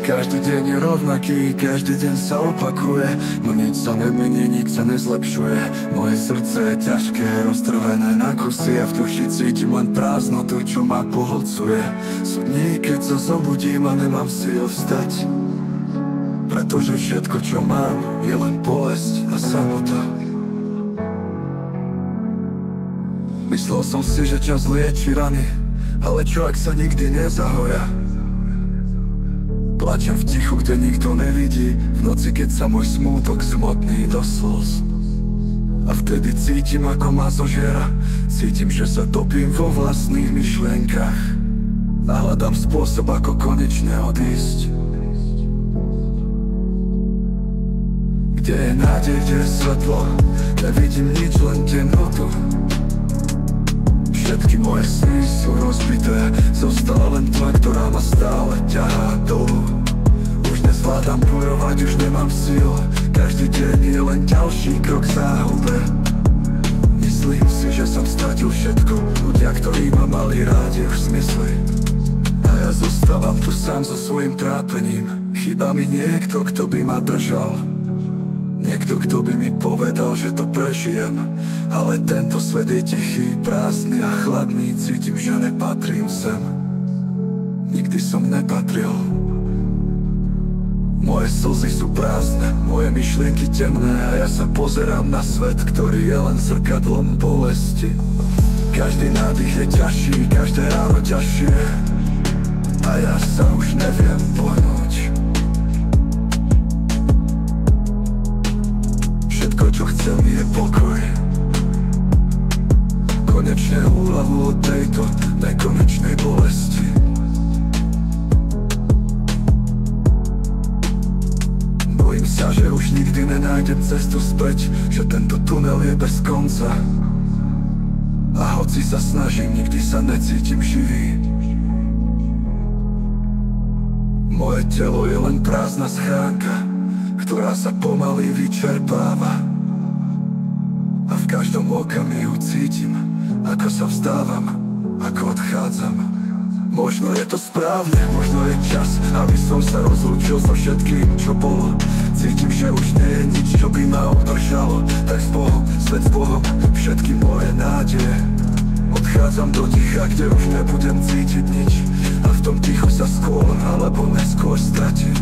Každý deň je rovnaký, každý deň sa opakuje. No nič sa nemení, nič sa nezlepšuje. Moje srdce je ťažké, roztrvené na kusy. A v duši cítim len prázdnotu, čo ma pohlcuje. Sú dní, keď sa zobudím a nemám síl vstať, pretože všetko, čo mám, je len bolesť a samota. Myslel som si, že čas lieči rany, ale čo ak sa nikdy nezahoja? Plačem v tichu, kde nikto nevidí, v noci, keď sa môj smútok zmotní do slz. A vtedy cítim, ako ma zožiera, cítim, že sa topím vo vlastných myšlienkach a hľadám spôsob, ako konečne odísť. Kde je nádej, kde je svetlo, nevidím nič, len temnotu. Všetky moje sny sú rozbité, zostala len tma, ktorá ma stále ťahá dolu. Už nezvládam bojovať, už nemám síl, každý deň je len ďalší krok k záhube. Myslím si, že som stratil všetko, ľudia, ktorí ma mali rádi, už zmizli. A ja zostávam tu sám so svojím trápením, chýba mi niekto, kto by ma držal. Niekto, kto by mi povedal, že to prežijem. Ale tento svet je tichý, prázdny a chladný, cítim, že nepatrím sem. Nikdy som nepatril. Moje slzy sú prázdne, moje myšlienky temné, a ja sa pozerám na svet, ktorý je len zrkadlom bolesti. Každý nádych je ťažší, každé ráno ťažšie, a ja sa už neviem pohnúť. Všetko, čo chcem, je pokoj. Konečne úľavu od tejto nekonečnej bolesti. Bojím sa, že už nikdy nenájdem cestu späť, že tento tunel je bez konca. A hoci sa snažím, nikdy sa necítim živý. Moje telo je len prázdna schránka, ktorá sa pomaly vyčerpáva. A v každom okamihu cítim, ako sa vzdávam, ako odchádzam. Možno je to správne, možno je čas, aby som sa rozlúčil so všetkým, čo bolo. Cítim, že už nie je nič, čo by ma udržalo. Tak s Bohom, svet s Bohom, všetky moje nádeje. Odchádzam do ticha, kde už nebudem cítiť nič, a v tom tichu sa skôr alebo neskôr stratím.